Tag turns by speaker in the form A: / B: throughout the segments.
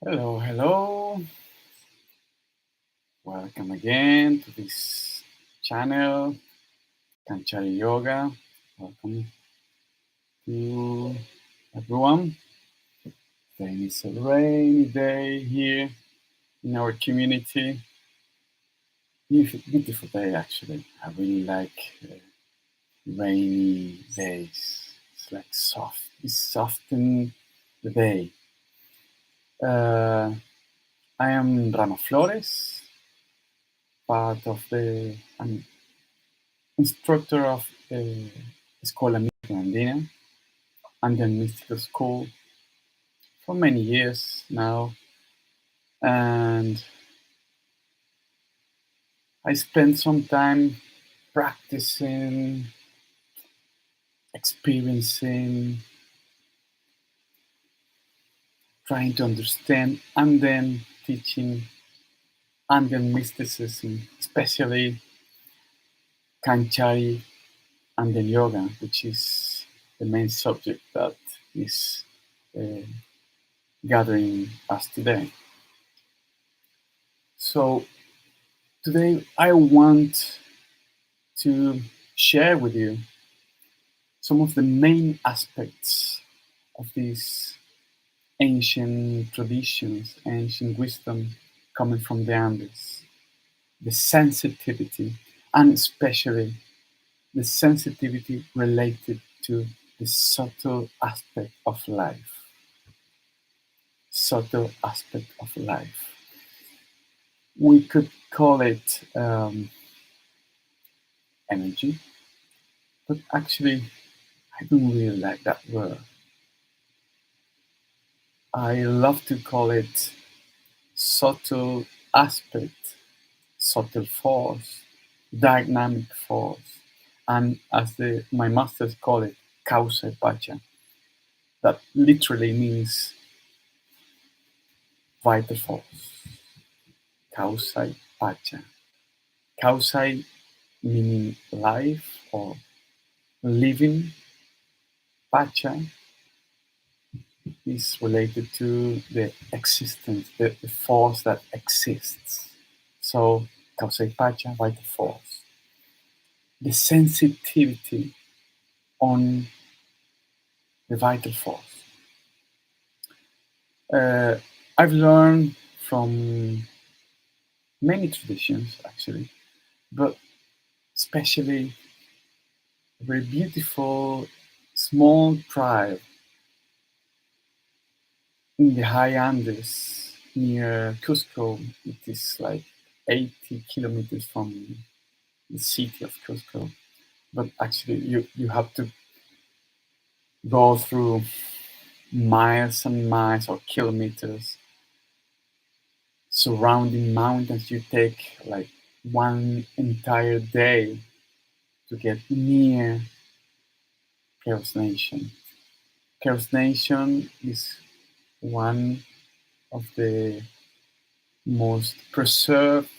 A: Hello, hello. Welcome again to this channel, Kanchari Yoga. Welcome to everyone. Today is a rainy day here in our community. Beautiful day, actually. I really like rainy days. It's like soft. It softens the day. Uh, I am Rama Flores, part of I'm instructor of the Escuela Mística Andean, Andean Mystical School for many years now. And I spent some time practicing, experiencing, trying to understand, and then teaching Andean mysticism, especially Kanchari Andean Yoga, which is the main subject that is uh, gathering us today. So today I want to share with you some of the main aspects of these ancient traditions, ancient wisdom coming from the Andes, the sensitivity, and especially the sensitivity related to the subtle aspect of life. Subtle aspect of life. We could call it energy, but actually, I don't really like that word. I love to call it subtle aspect, subtle force, dynamic force, and as my masters call it, causa y pacha. That literally means vital force. Causa y pacha. Causa meaning life or living. Pacha is related to the existence, the force that exists. So, causa y pacha, vital force. The sensitivity on the vital force. I've learned from many traditions, actually, but especially a very beautiful small tribe in the high Andes near Cusco. It is like 80 kilometers from the city of Cusco. But actually, you have to go through miles and miles or kilometers surrounding mountains. You take like one entire day to get near Chaos Nation. Chaos Nation is one of the most preserved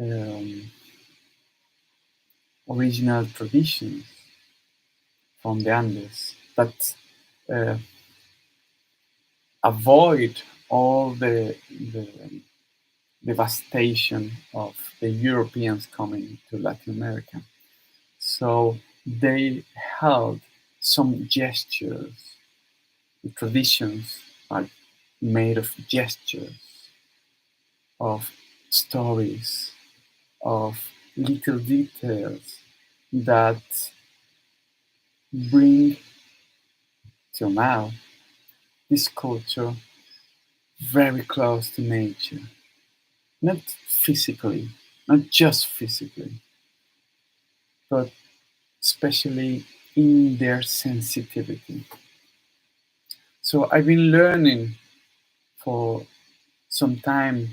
A: um, original traditions from the Andes that uh, avoid all the devastation of the Europeans coming to Latin America. So they held some gestures. The traditions are made of gestures, of stories, of little details that bring till now this culture very close to nature. Not physically, not just physically, but especially in their sensitivity. So I've been learning for some time,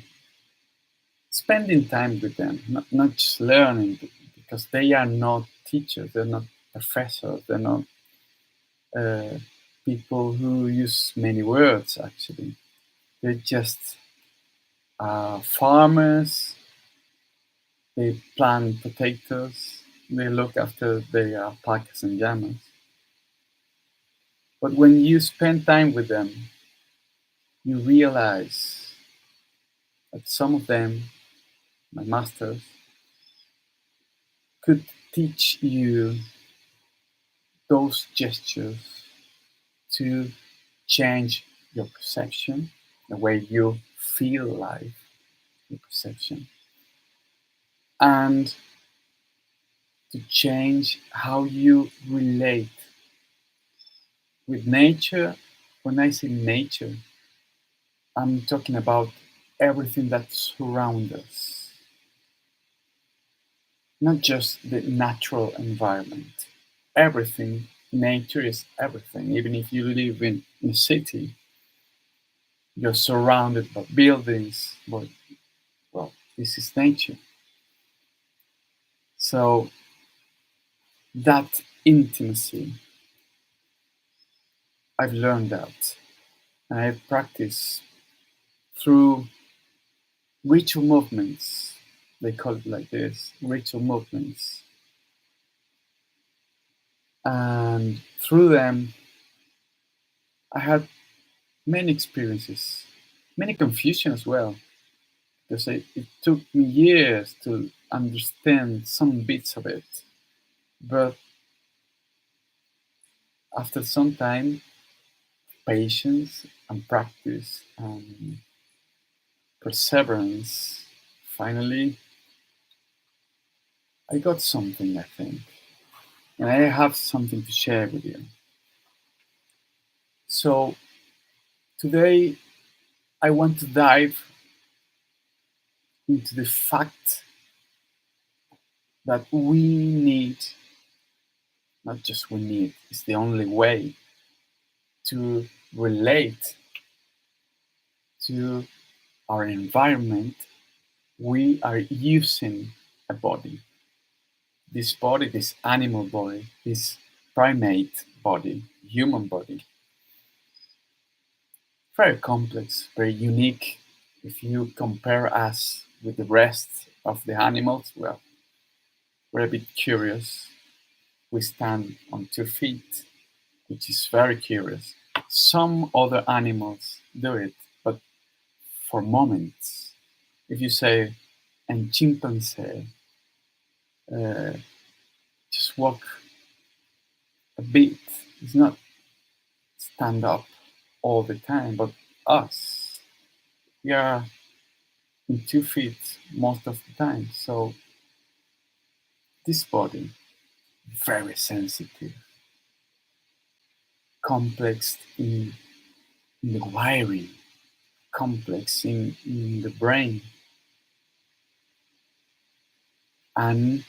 A: spending time with them, not just learning, because they are not teachers, they're not professors, they're not uh, people who use many words actually. They're just farmers, they plant potatoes, they look after their alpacas and llamas. But when you spend time with them, you realize that some of them, my masters, could teach you those gestures to change your perception, the way you feel life, your perception, and to change how you relate with nature. When I say nature, I'm talking about everything that surrounds us, not just the natural environment. Everything, nature is everything. Even if you live in a city, you're surrounded by buildings, but well, this is nature. So that intimacy, I've learned that, and I've practiced through ritual movements. They call it like this, ritual movements. And through them, I had many experiences, many confusion as well, because it took me years to understand some bits of it. But after some time, patience and practice and perseverance, finally, I got something, I think. And I have something to share with you. So today, I want to dive into the fact that we need, not just we need, it's the only way to relate to our environment. We are using a body. This body, this animal body, this primate body, human body, very complex, very unique. If you compare us with the rest of the animals, well, we're a bit curious. We stand on 2 feet, which is very curious. Some other animals do it, but for moments. If you say, and chimpanzee uh, just walk a bit, it's not stand up all the time, but us, we are in 2 feet most of the time. So this body, very sensitive, complex in the wiring, complex in the brain, and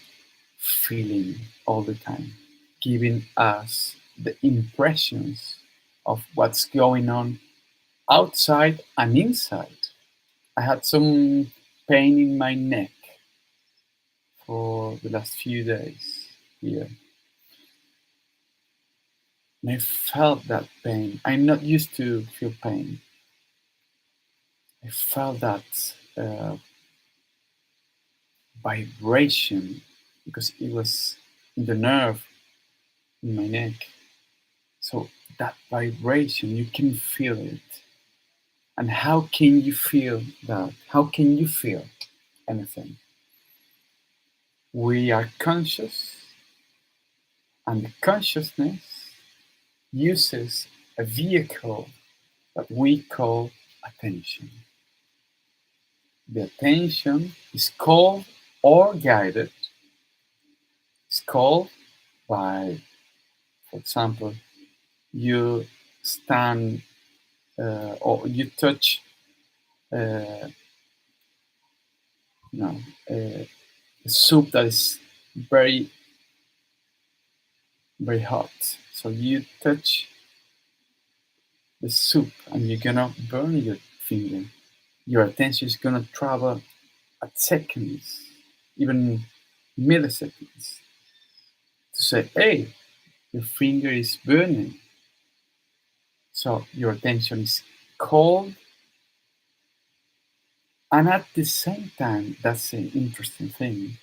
A: feeling all the time, giving us the impressions of what's going on outside and inside. I had some pain in my neck for the last few days here. And I felt that pain. I'm not used to feel pain. I felt that vibration because it was in the nerve in my neck. So that vibration, you can feel it. And how can you feel that? How can you feel anything? We are conscious, and the consciousness uses a vehicle that we call attention. The attention is called or guided. It's called by, for example, you stand or you touch, uh, you know, a soup that is very, very hot. So you touch the soup and you're gonna burn your finger. Your attention is gonna travel at seconds, even milliseconds, to say, hey, your finger is burning. So your attention is cold, and at the same time, that's an interesting thing.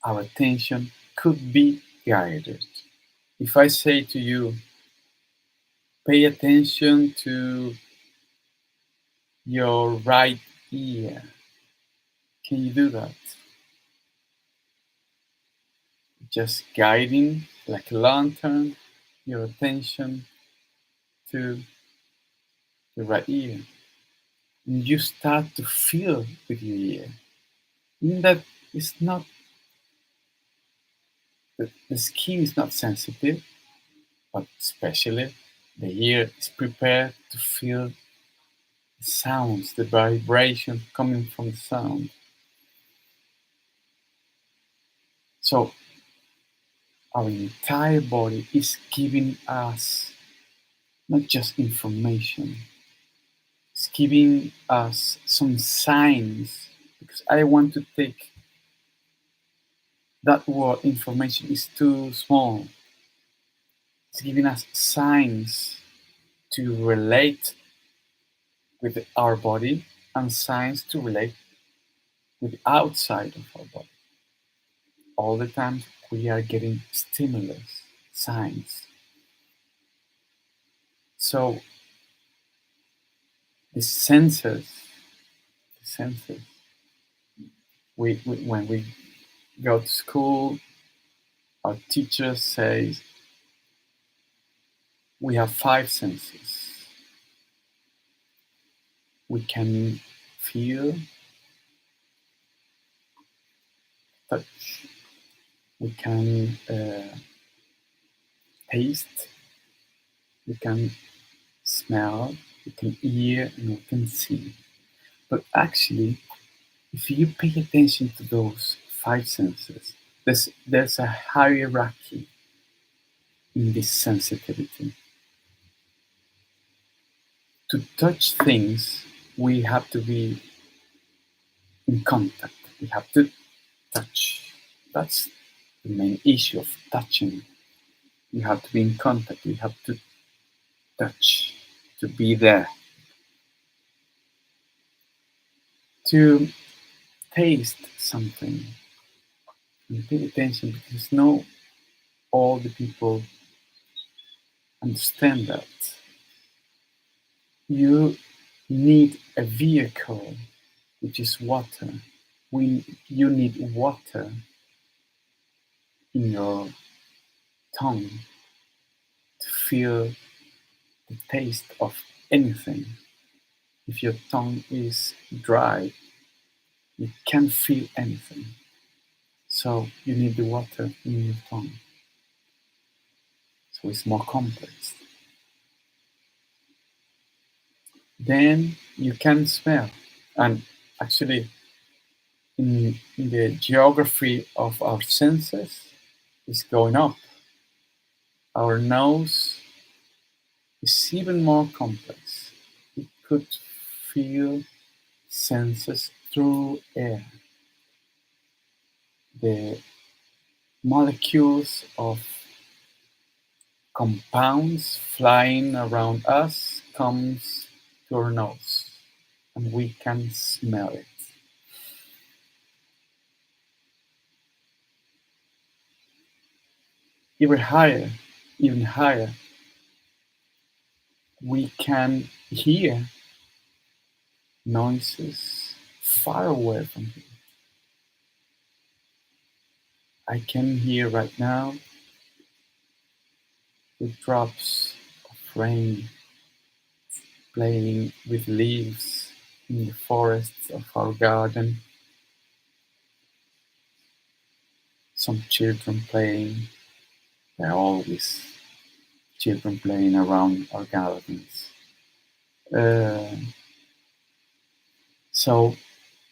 A: Our attention could be guided. If I say to you, pay attention to your right ear. Can you do that? Just guiding like a lantern your attention to the right ear. And you start to feel with your ear. In that it's not the skin is not sensitive, but especially the ear is prepared to feel the sounds, the vibration coming from the sound. So our entire body is giving us not just information, it's giving us some signs. Because I want to take that word information is too small. It's giving us signs to relate with our body and signs to relate with the outside of our body. All the time we are getting stimulus, signs. So the senses, when we go to school, our teacher says we have five senses. We can feel, touch, we can taste, we can smell, we can hear, and we can see. But actually, if you pay attention to those five senses, there's a hierarchy in this sensitivity. To touch things, we have to be in contact. We have to touch. That's the main issue of touching. You have to be in contact. You have to touch, to be there. To taste something and pay attention, because not all the people understand that. You need a vehicle, which is water. You need water in your tongue to feel the taste of anything. If your tongue is dry, you can't feel anything. So you need the water in your tongue. So it's more complex. Then you can smell. And actually, in the geography of our senses, is going up. Our nose is even more complex. It could feel senses through air. The molecules of compounds flying around us comes to our nose, and we can smell it. Even higher, we can hear noises far away from here. I can hear right now the drops of rain playing with leaves in the forests of our garden. Some children playing. There are always children playing around our gardens. Uh, so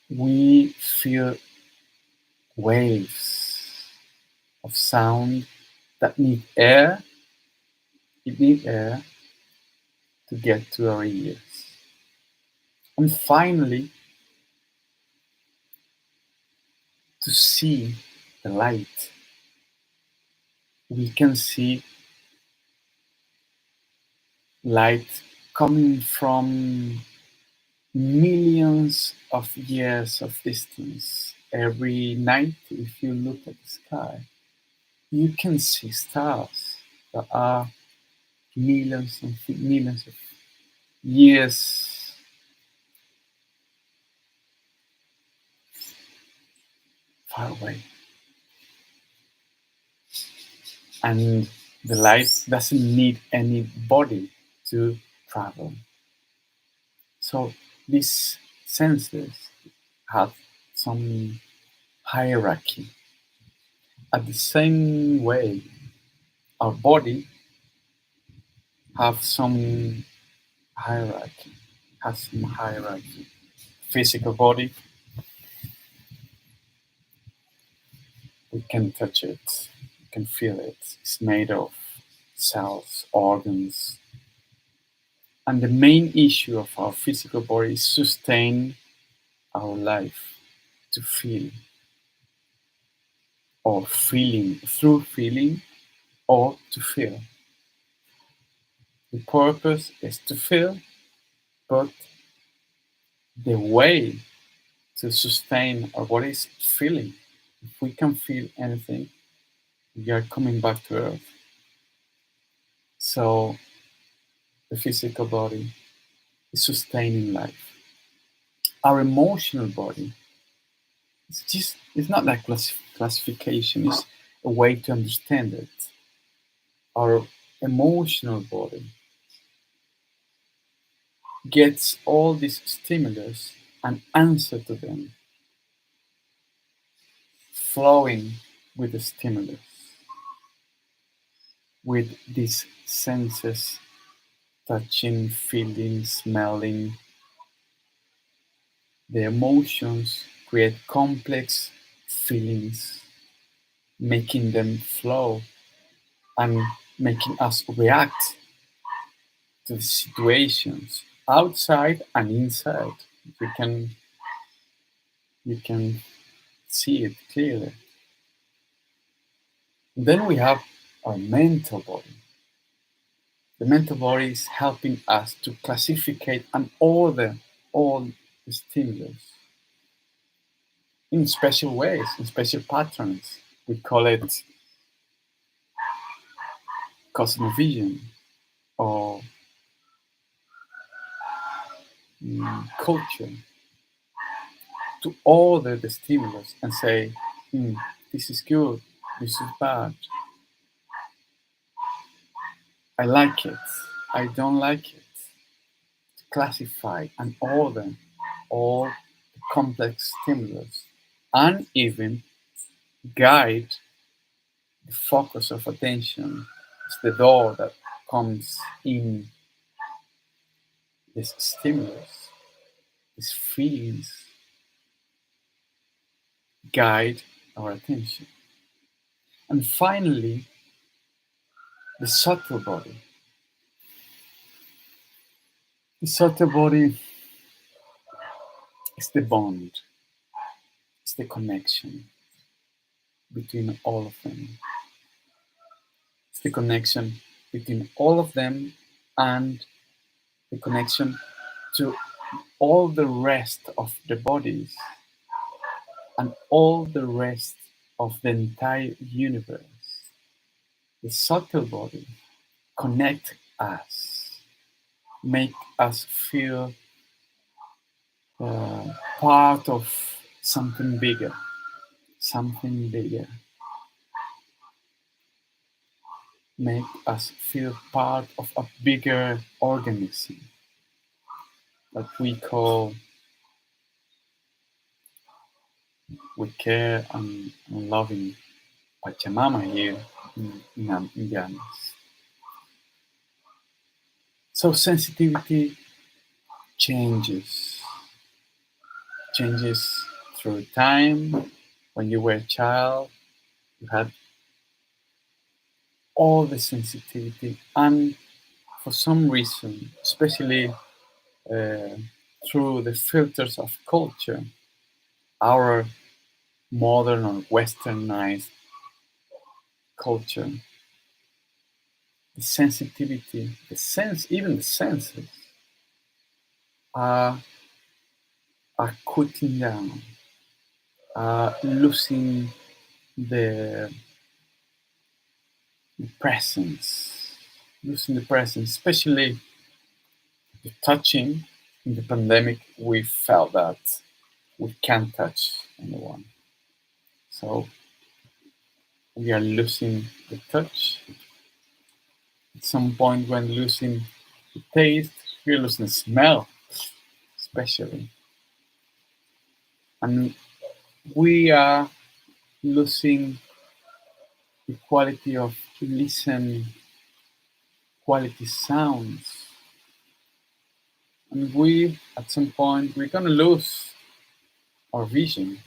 A: we feel waves of sound that need air. It needs air to get to our ears. And finally, to see the light. We can see light coming from millions of years of distance. Every night, if you look at the sky, you can see stars that are millions and millions of years far away. And the light doesn't need any body to travel. So these senses have some hierarchy. At the same way, our body have some hierarchy, has some hierarchy. Physical body, we can touch it, we can feel it. It's made of cells, organs. And the main issue of our physical body is sustain our life, to feel, or feeling, through feeling, or to feel. The purpose is to feel, but the way to sustain our body is feeling. If we can feel anything, we are coming back to earth. So the physical body is sustaining life. Our emotional body, it's not like classification, it's a way to understand it. Our emotional body gets all these stimulus and answer to them, flowing with the stimulus, with these senses, touching, feeling, smelling. The emotions create complex feelings, making them flow and making us react to the situations outside and inside. You can you can see it clearly. Then we have our mental body. The mental body is helping us to classify and order all the stimulus in special ways, in special patterns. We call it cosmovision or culture, to order the stimulus and say, this is good, this is bad, I like it, I don't like it. To classify and order all the complex stimulus and even guide the focus of attention. It's the door that comes in this stimulus, these feelings guide our attention. And finally, the subtle body. The subtle body is the bond, it's the connection between all of them. It's the connection between all of them and the connection to all the rest of the bodies and all the rest of the entire universe. The subtle body connect us, make us feel part of something bigger, something bigger. Make us feel part of a bigger organism that we call, with care and loving, Pachamama here in Indians. So sensitivity changes through time. When you were a child, you had all the sensitivity, and for some reason, especially uh, through the filters of culture, our modern or westernized culture, the sensitivity, the sense, even the senses are cutting down, are losing the presence, especially the touching. In the pandemic, we felt that we can't touch anyone. So we are losing the touch. At some point, when losing the taste, we're losing the smell, especially. And we are losing the quality of listen, quality sounds. And we, at some point, we're gonna lose our vision.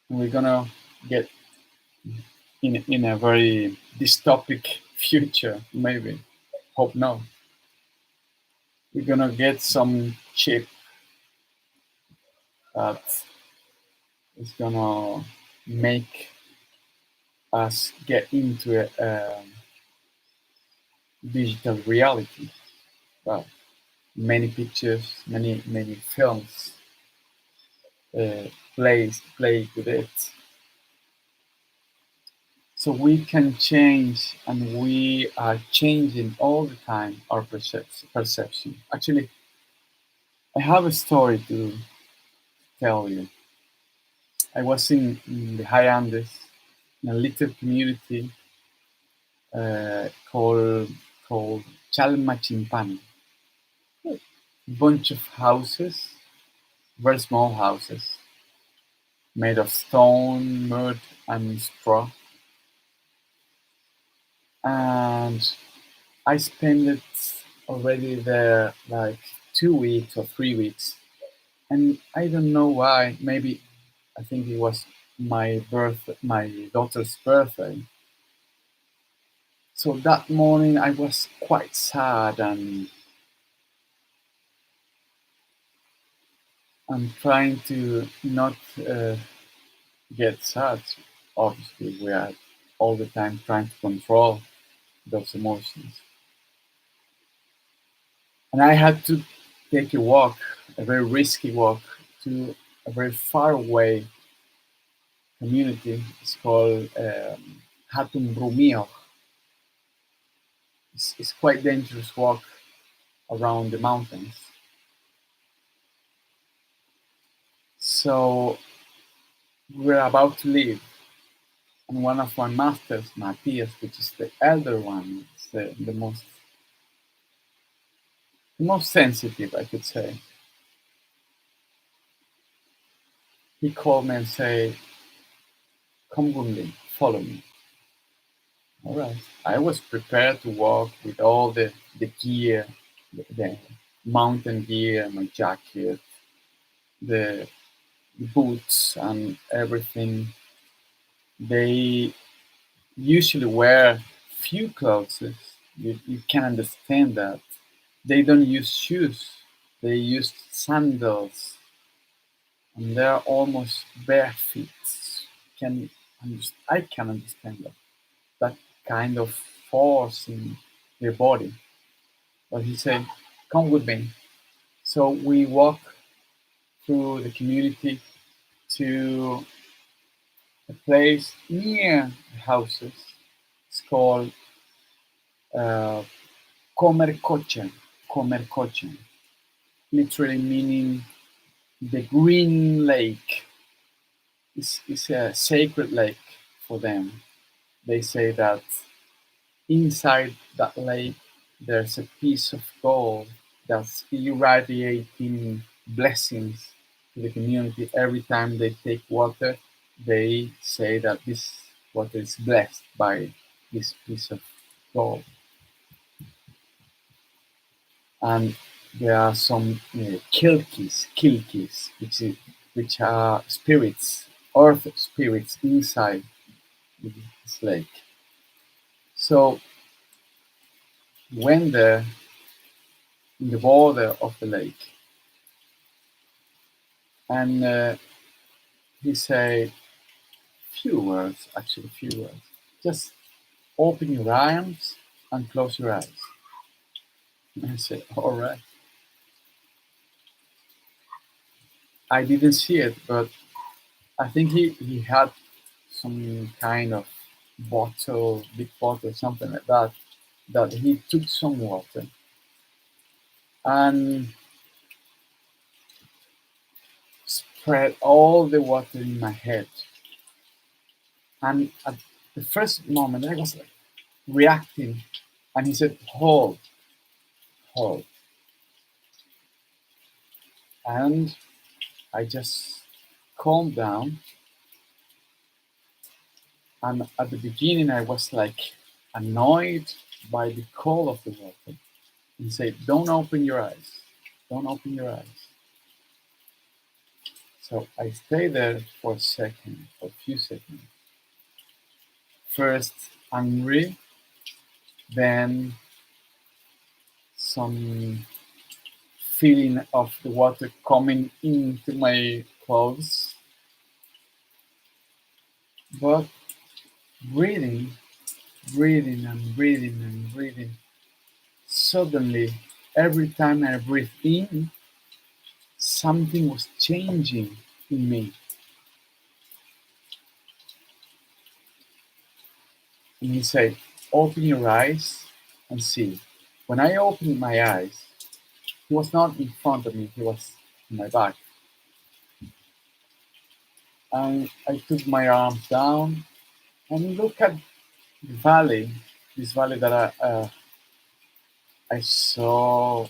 A: And we're gonna get in a very dystopic future, maybe. Hope not. We're gonna get some chip that is gonna make us get into a digital reality. Well, many pictures, many films uh, play with it. So we can change, and we are changing all the time our perception. Actually, I have a story to tell you. I was in the high Andes, in a little community called Chalmachimpani. A bunch of houses, very small houses, made of stone, mud, and straw. And I spent it already there like 2 weeks or 3 weeks. And I don't know why. Maybe I think it was my daughter's birthday. So that morning I was quite sad, and I'm trying to not get sad. Obviously, we are all the time trying to control those emotions. And I had to take a walk, a very risky walk, to a very far away community. It's called Hatun Brumio. It's quite dangerous walk around the mountains. So we're about to leave, and one of my masters, Matthias, which is the elder one, is the most sensitive, I could say. He called me and said, "Come with me, follow me." All right. I was prepared to walk with all the gear, the mountain gear, my jacket, the boots, and everything. They usually wear few clothes. You can understand that. They don't use shoes. They use sandals, and they're almost bare feet. Can I can understand that kind of force in their body. But he said, "Come with me." So we walk through the community to a place near the houses. It's called uh, Comercochen. Comercochen, literally meaning the green lake. It's a sacred lake for them. They say that inside that lake there's a piece of gold that's irradiating blessings to the community. Every time they take water, they say that this water is blessed by this piece of gold. And there are some kilkis, which are spirits, earth spirits inside this lake. So when they're in the border of the lake, and he said few words, actually few words. Just open your arms and close your eyes. And I said, all right. I didn't see it, but I think he had some kind of bottle, big bottle, something like that, that he took some water and spread all the water in my head. And at the first moment, I was like reacting, and he said, "Hold, hold," and I just calmed down. And at the beginning, I was like annoyed by the call of the water. And said, "Don't open your eyes. Don't open your eyes." So I stayed there for a second, for a few seconds. First angry, then some feeling of the water coming into my clothes. But breathing, breathing and breathing and breathing. Suddenly, every time I breathed in, something was changing in me. And he said, "Open your eyes and see." When I opened my eyes, he was not in front of me, he was in my back. And I took my arms down and looked at the valley, this valley that I saw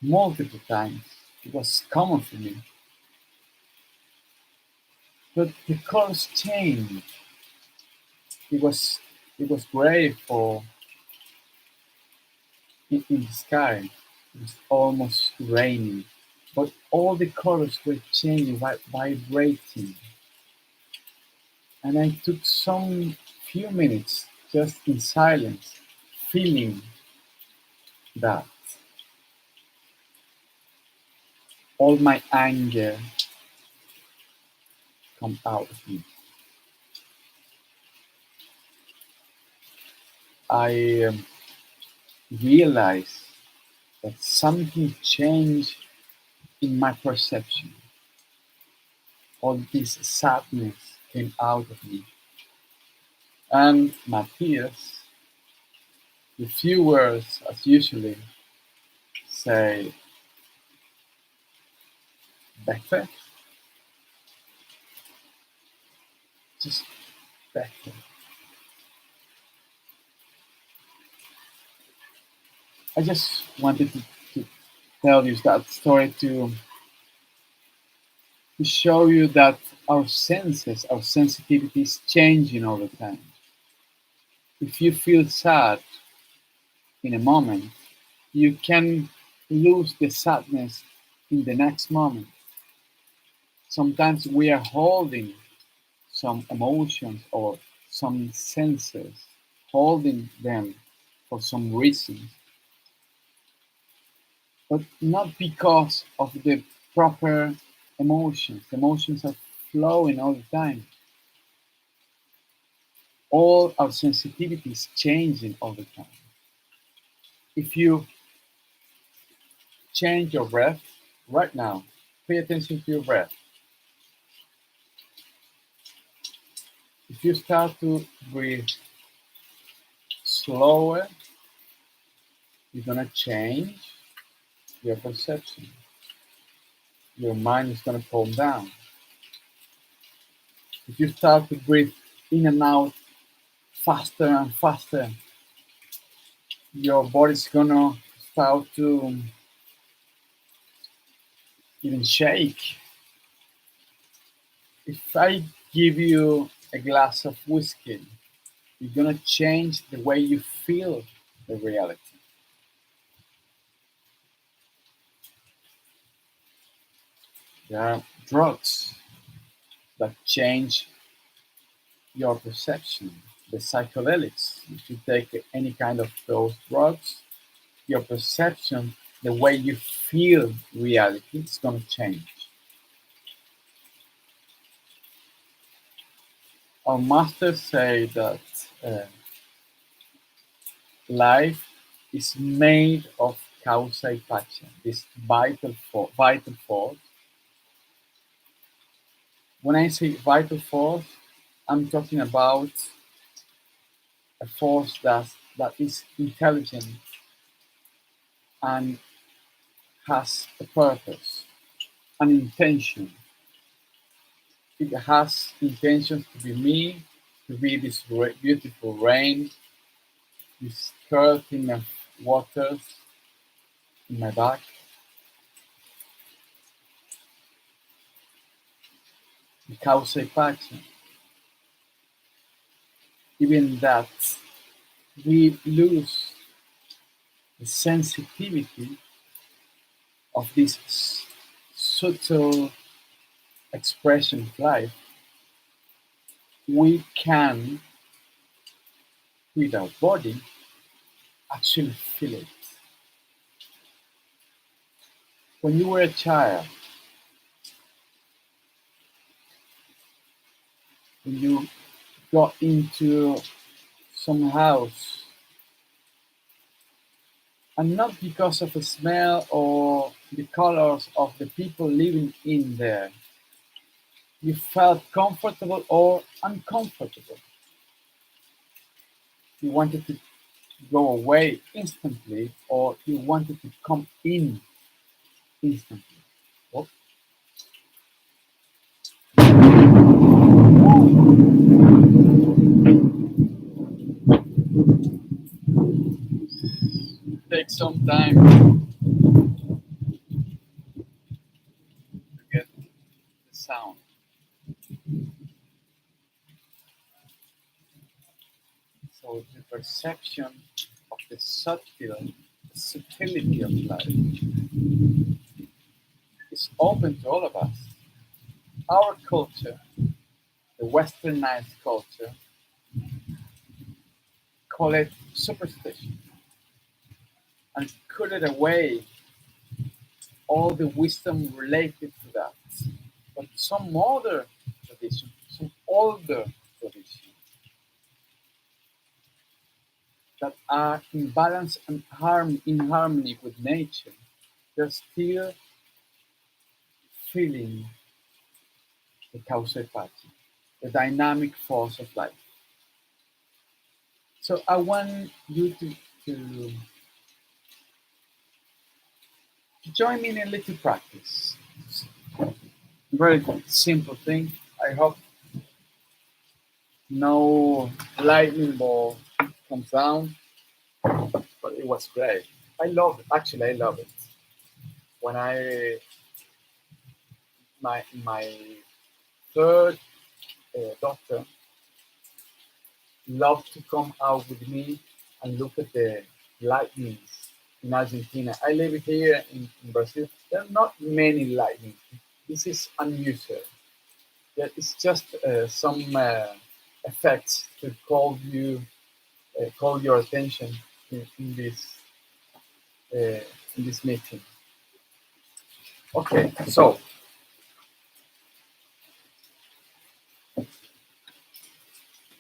A: multiple times. It was common for me. But the colors changed. It was it was gray for in the sky. It was almost raining. But all the colors were changing, vibrating. And I took some few minutes just in silence, feeling that all my anger come out of me. I realized that something changed in my perception. All this sadness came out of me. And my tears, the few words as usually say better, just better. I just wanted to tell you that story to show you that our senses, our sensitivity is changing all the time. If you feel sad in a moment, you can lose the sadness in the next moment. Sometimes we are holding some emotions or some senses, holding them for some reason, but not because of the proper emotions. Emotions are flowing all the time. All our sensitivity is changing all the time. If you change your breath right now, pay attention to your breath. If you start to breathe slower, you're gonna change your perception. Your mind is gonna calm down. If you start to breathe in and out faster and faster, your body's gonna start to even shake. If I give you a glass of whiskey, you're gonna change the way you feel the reality. There are drugs that change your perception. The psychedelics, if you take any kind of those drugs, your perception, the way you feel reality is going to change. Our masters say that uh, life is made of causa y pacha, this vital force. When I say vital force, I'm talking about a force that is intelligent and has a purpose. an intention. It has intentions to be me, to be this beautiful rain, this curtain of waters in my back, the causa pace. Even that we lose the sensitivity of this subtle expression of life, we can, with our body, actually feel it. When you were a child, when you got into some house, and not because of the smell or the colors of the people living in there, you felt comfortable or uncomfortable. You wanted to go away instantly, or you wanted to come in instantly. Oh, take some time to get the sound. So the perception of the subtlety of life is open to all of us. Our culture, the westernized culture, call it superstition and cut it away all the wisdom related to that. But some other tradition, some older tradition that are in balance and in harmony with nature, they're still feeling the causa pace, the dynamic force of life. So I want you to join me in a little practice. Very simple thing. I hope no lightning ball comes down, but it was great. I love it. Actually, I love it. When my third daughter loved to come out with me and look at the lightnings in Argentina. I live here in Brazil. There are not many lightnings. This is unusual. Yeah, it's just some effects to call your attention in this in this meeting. Okay, so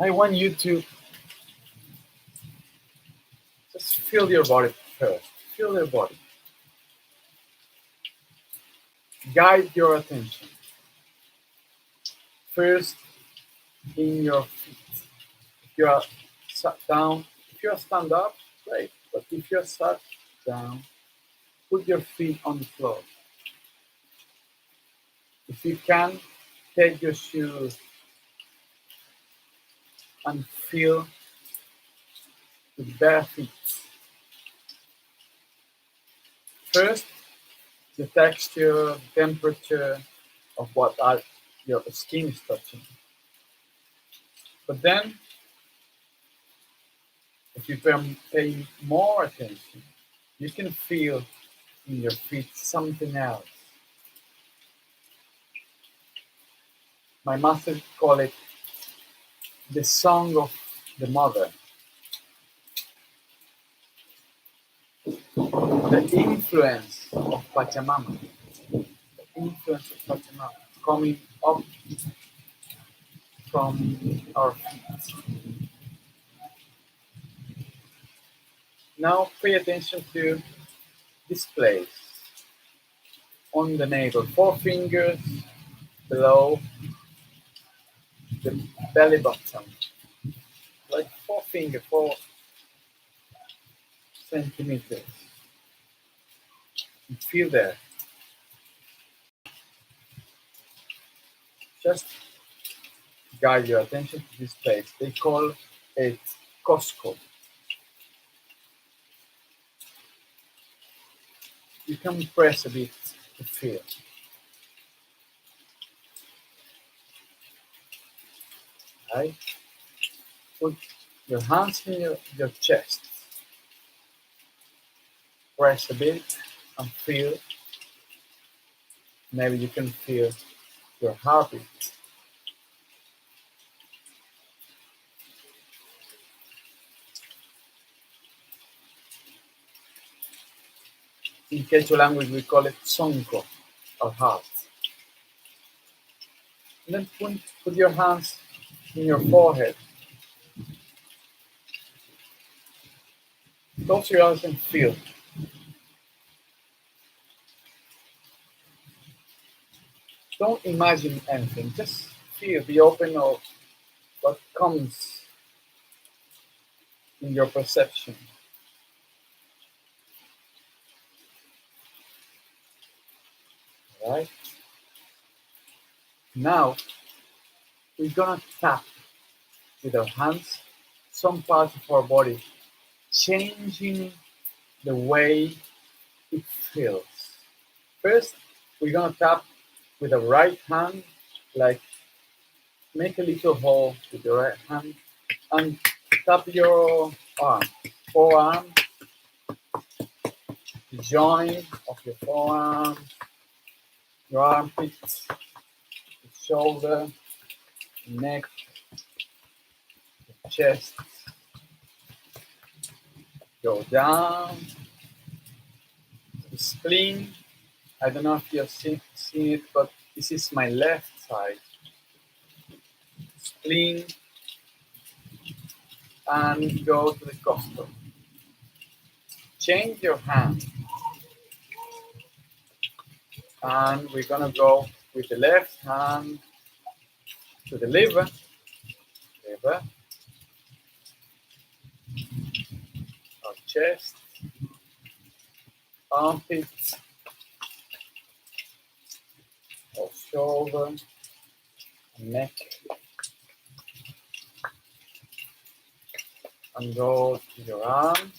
A: I want you to just feel your body first. Feel your body. Guide your attention first in your feet. If you are sat down, if you are stand up, great. But if you're sat down, put your feet on the floor. If you can, take your shoes and feel with bare feet. First, the texture, temperature of what your skin is touching. But then, if you pay more attention, you can feel in your feet something else. My master call it the song of the mother, the influence of Pachamama, the influence of Pachamama coming up from our feet. Now pay attention to this place on the navel, 4 fingers below the belly button, like 4 fingers, 4 centimeters. And feel there. Just guide your attention to this place. They call it Costco. You can press a bit to feel. Right? Put your hands in your chest. Press a bit and feel. Maybe you can feel your heartbeat. In Quechua language, we call it sonco, or heart. And then put your hands in your forehead. Close your eyes and feel. Don't imagine anything. Just feel. Be open of what comes in your perception. All right? Now, we're gonna tap with our hands some parts of our body, changing the way it feels. First, we're gonna tap with the right hand, like make a little hole with your right hand and tap your arm, forearm, the joint of your forearm, your armpits, the shoulder, neck, chest. Go down to the spleen. I don't know if you've seen it, but this is my left side. Spleen, and go to the costal. Change your hand, and we're gonna go with the left hand to the liver, our chest, armpits, our shoulder, neck, and go to your arm.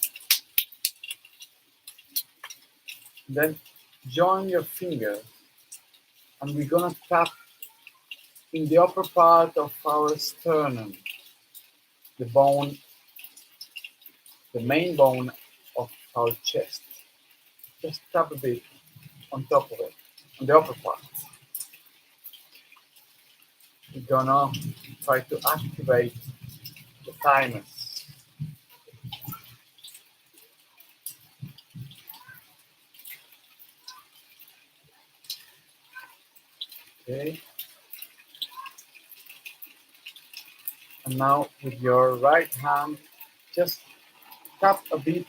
A: Then join your fingers, and we're gonna tap in the upper part of our sternum, the bone, the main bone of our chest. Just tap a bit on top of it, on the upper part. We're gonna try to activate the thymus. Okay. And now with your right hand, just tap a bit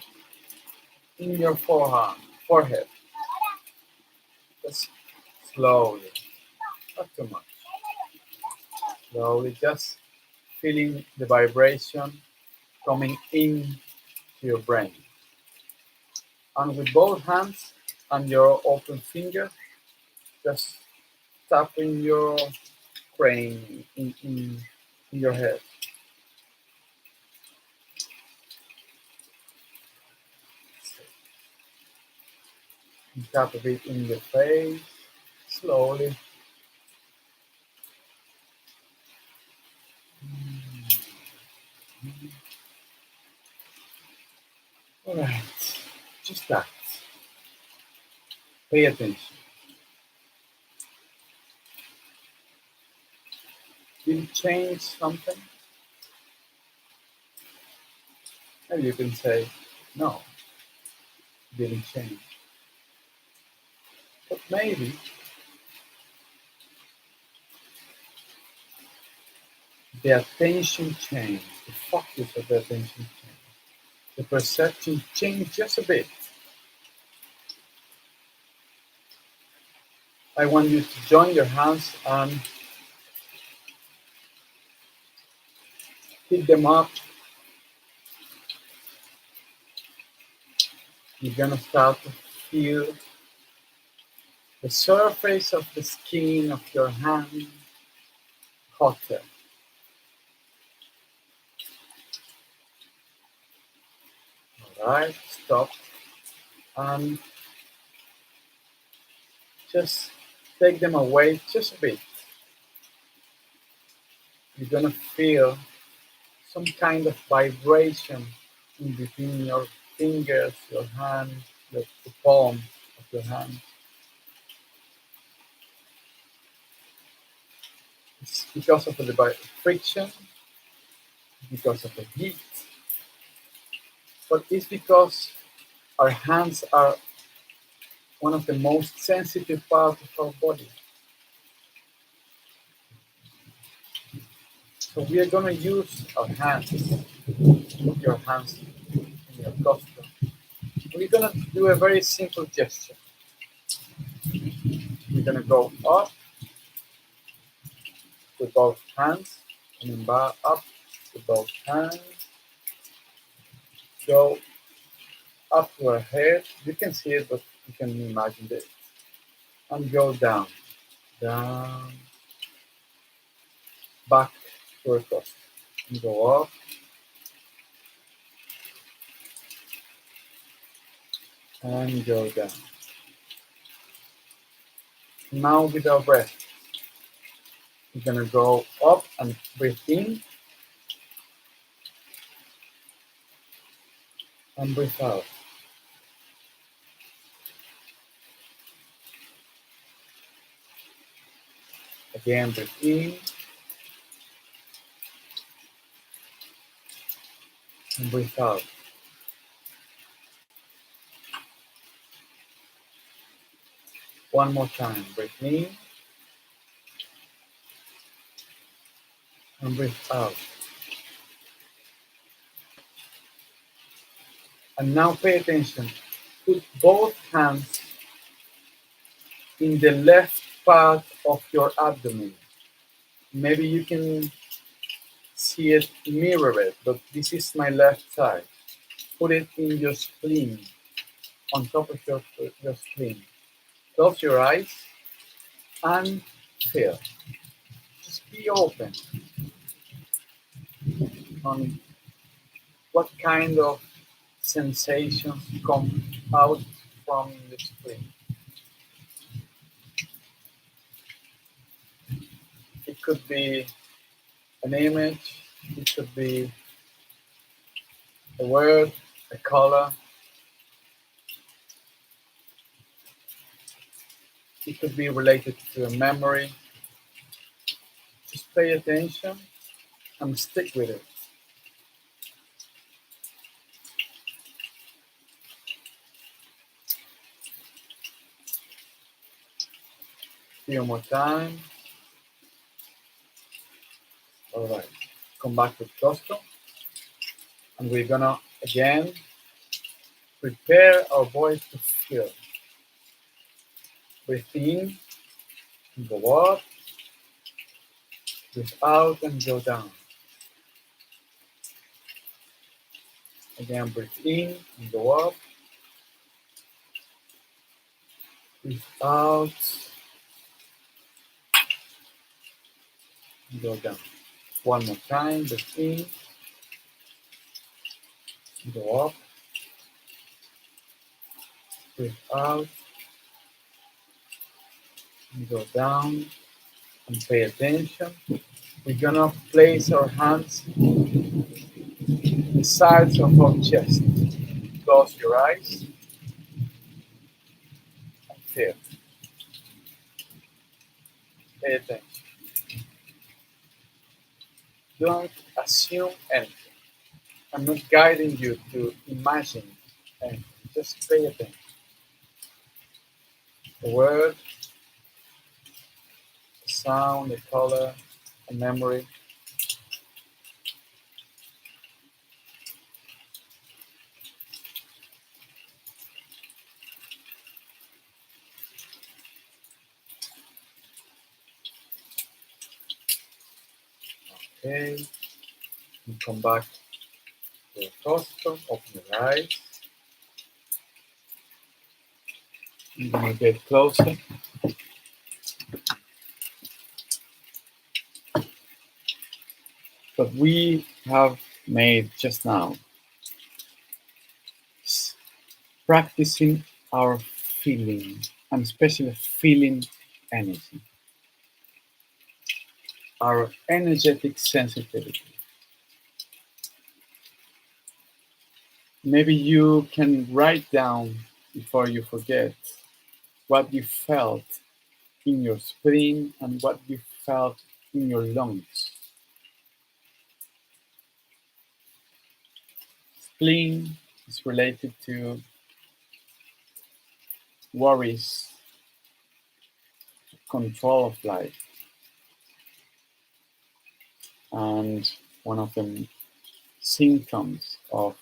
A: in your forehead. Just slowly, not too much. Slowly, just feeling the vibration coming in to your brain. And with both hands and your open finger, just tapping your brain in your head. And tap a bit in your face, slowly. All right, just that. Pay attention. Did it change something? Maybe you can say, no, it didn't change. But maybe the attention changed, the focus of the attention changed, the perception changed just a bit. I want you to join your hands and pick them up. You're gonna start to feel the surface of the skin of your hand, hotter. All right, stop and just take them away just a bit. You're gonna feel some kind of vibration in between your fingers, your hand, the palm of your hand. It's because of the friction, because of the heat, but it's because our hands are one of the most sensitive parts of our body. So we are going to use our hands. Put your hands in your costume. We're going to do a very simple gesture. We're going to go up with both hands, coming back up with both hands. Go up to our head. You can see it, but you can imagine it. And go down, down, back to our costume. And go up, and go down. Now with our breath, we're going to go up and breathe in and breathe out. Again, breathe in and breathe out. One more time, breathe in and breathe out. And now pay attention. Put both hands in the left part of your abdomen. Maybe you can see it, mirror it, but this is my left side. Put it in your spleen, on top of your spleen. Close your eyes and feel. Just be open on what kind of sensations come out from the spleen. It could be an image, it could be a word, a color, it could be related to a memory. Just pay attention and stick with it. Few more time. All right, come back with gusto. And we're gonna, again, prepare our voice to feel. Breathe in and go up. Breathe out and go down. Again, breathe in and go up. Breathe out and go down. One more time, breathe in, go up, breathe out, and go down, and pay attention. We're gonna place our hands on the sides of our chest. Close your eyes and feel. Pay attention. Don't assume anything. I'm not guiding you to imagine anything. Just pay attention. The word, the sound, the color, the memory. Okay. And come back to the rostrum, open your eyes. I'm gonna get closer. But we have made just now practicing our feeling, and especially feeling energy, our energetic sensitivity. Maybe you can write down before you forget what you felt in your spleen and what you felt in your lungs. Spleen is related to worries, control of life, and one of the symptoms of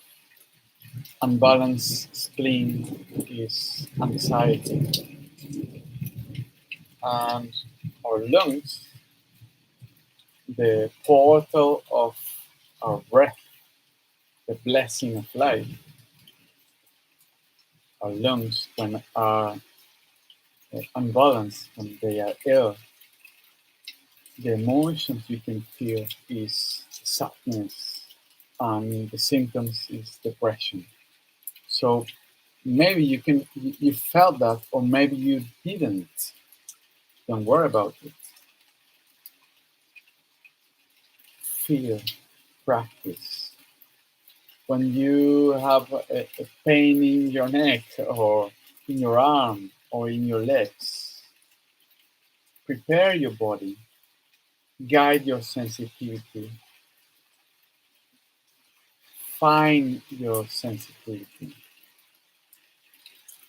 A: unbalanced spleen is anxiety. And our lungs, the portal of our breath, the blessing of life, our lungs, when are unbalanced, when they are ill, the emotions you can feel is sadness, and the symptoms is depression. So maybe you felt that, or maybe you didn't. Don't worry about it. Feel, practice. When you have a pain in your neck or in your arm or in your legs, prepare your body, guide your sensitivity, find your sensitivity,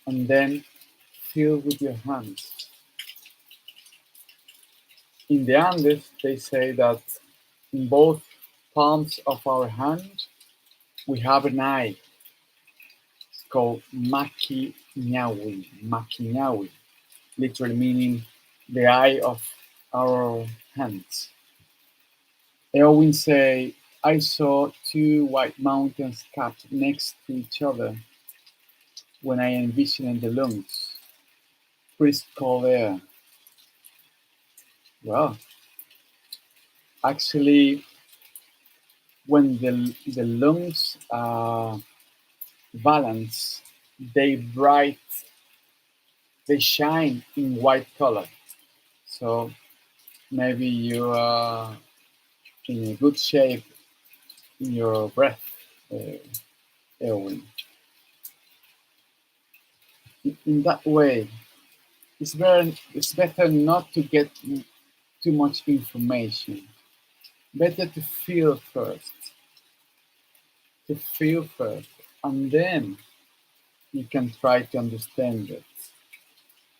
A: and then feel with your hands. In the Andes, they say that in both palms of our hand, we have an eye. It's called Makinyawi, literally meaning the eye of our hands. They always say, I saw two white mountains capped next to each other when I envisioned the lungs. Crisp cold air. Well, actually, when the lungs are balanced, they shine in white color. So maybe you are in a good shape in your breath, uh, Erwin. In that way, it's better not to get too much information. Better to feel first, and then you can try to understand it.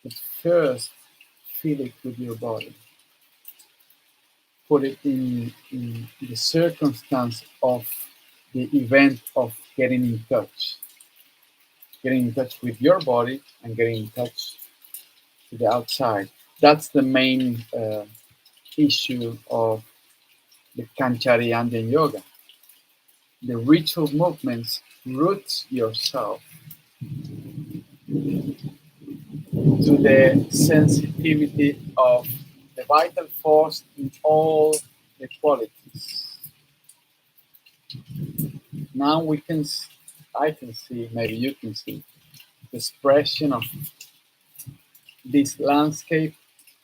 A: But first, feel it with your body. Put it in the circumstance of the event of getting in touch with your body and getting in touch to the outside. That's the main issue of the Kanchari Andean yoga. The ritual movements root yourself to the sensitivity of the vital force in all the qualities. Now I can see, maybe you can see, the expression of this landscape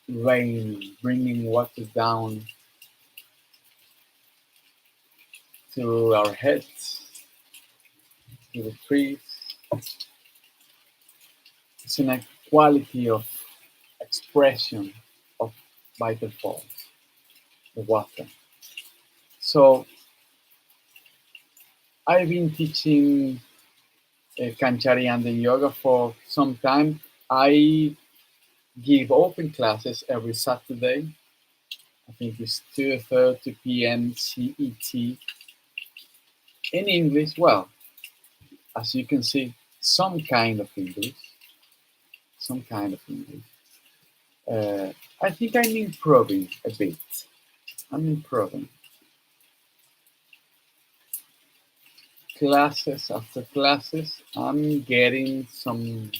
A: raining, bringing water down to our heads, to the trees. It's an equality of expression of vital force, the water. So I've been teaching Kanchari and yoga for some time. I give open classes every Saturday. I think it's 2:30 p.m. CET in English. Well, as you can see, some kind of English, some kind of English. I think I'm improving a bit. I'm improving. Classes after classes, I'm getting some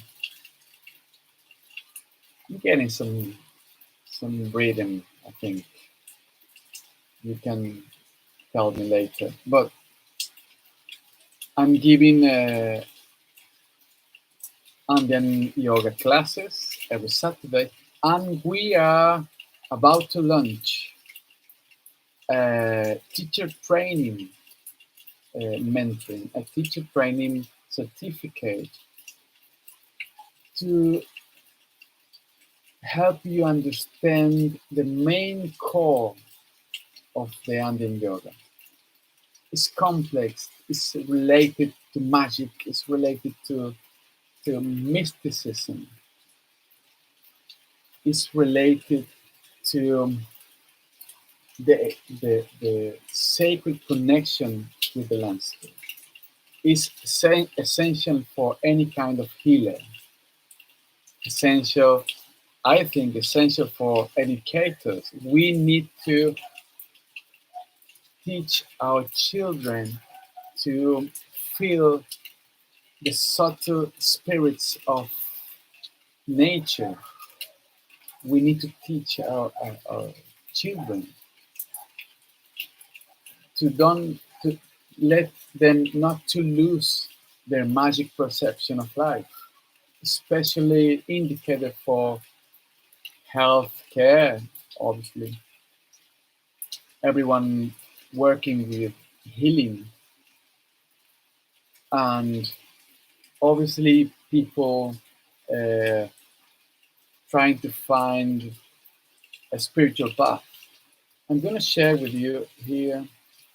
A: rhythm. I think you can tell me later. But I'm giving Andean yoga classes every Saturday, and we are about to launch a teacher training mentoring, a teacher training certificate to help you understand the main core of the Andean yoga. It's complex, it's related to magic, it's related to mysticism, it's related to the sacred connection with the landscape. It's essential for any kind of healer, essential, I think, essential for educators. We need to teach our children to feel the subtle spirits of nature. We need to teach our children to don't to let them not to lose their magic perception of life, especially indicated for health care. Obviously, everyone working with healing, and obviously people uh, trying to find a spiritual path. I'm going to share with you here.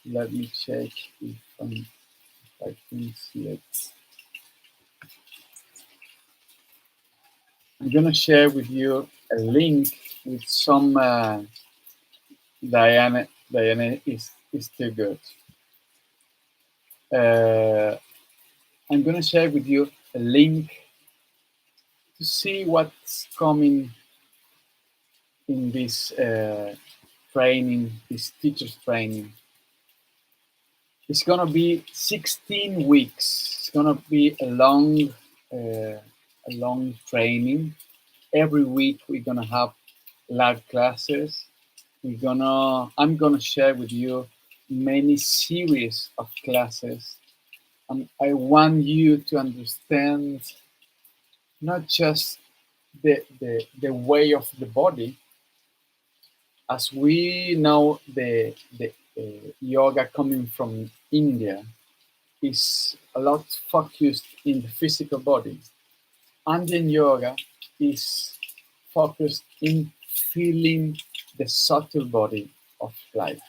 A: Let me check if, if I can see it. I'm going to share with you a link with some Diana is too good. I'm going to share with you a link to see what's coming in this training, this teacher's training. It's gonna be 16 weeks. It's gonna be a long training. Every week we're gonna have live classes. I'm gonna share with you many series of classes. And I want you to understand not just the way of the body, as we know the yoga coming from India is a lot focused in the physical body. Andean yoga is focused in feeling the subtle body of life.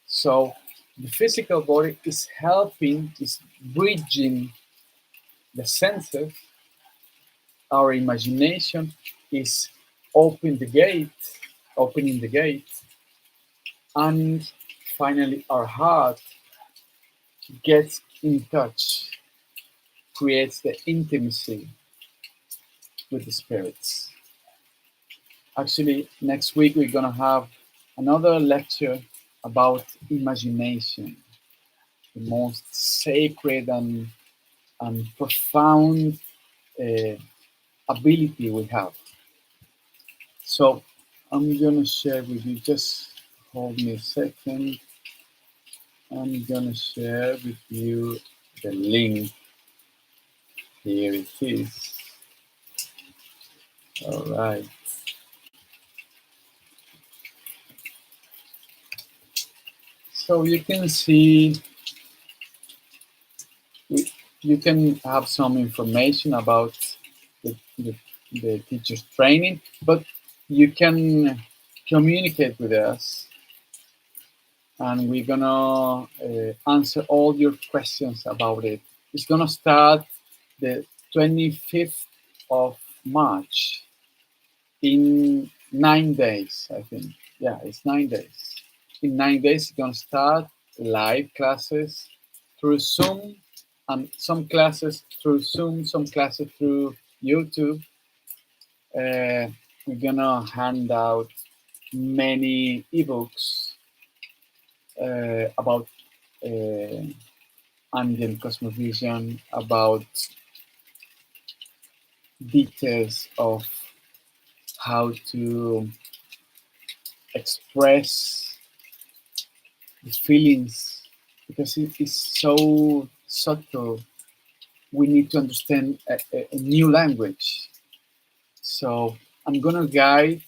A: So the physical body is helping, is bridging the senses. Our imagination is opening the gate, and finally our heart gets in touch, creates the intimacy with the spirits. Actually, next week we're gonna have another lecture about imagination, the most sacred and profound uh, ability we have. So I'm gonna share with you, just hold me a second. I'm gonna share with you the link. Here it is. All right. So you can see, you can have some information about the teacher's training, but you can communicate with us, and we're gonna answer all your questions about it. It's gonna start the 25th of March in 9 days, I think. Yeah, it's 9 days. In 9 days, it's gonna start live classes through Zoom, and some classes through Zoom, some classes through YouTube. We're gonna hand out many ebooks about uh, Andean cosmovision, about details of how to express the feelings, because it is so subtle. We need to understand a new language. So I'm gonna guide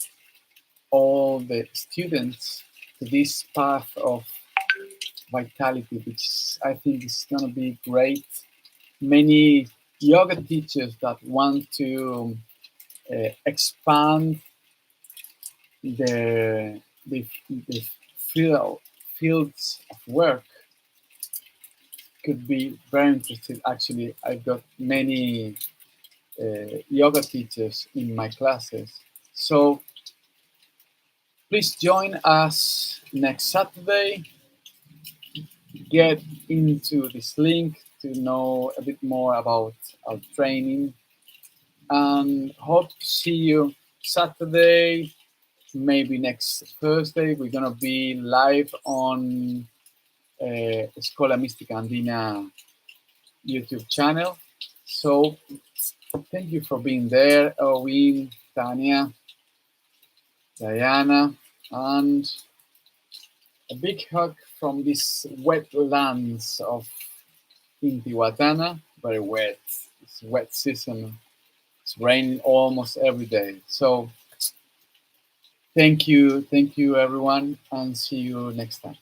A: all the students to this path of vitality, which I think is gonna be great. Many yoga teachers that want to expand the fields of work could be very interested. Actually, I've got many yoga teachers in my classes. So please join us next Saturday. Get into this link to know a bit more about our training, and hope to see you Saturday. Maybe next Thursday, we're gonna be live on Escola Mística Andina YouTube channel. So thank you for being there, Owen, Tanya, Diana, and a big hug from these wetlands of Intihuatana. Very wet. It's wet season. It's raining almost every day. So thank you everyone, and see you next time.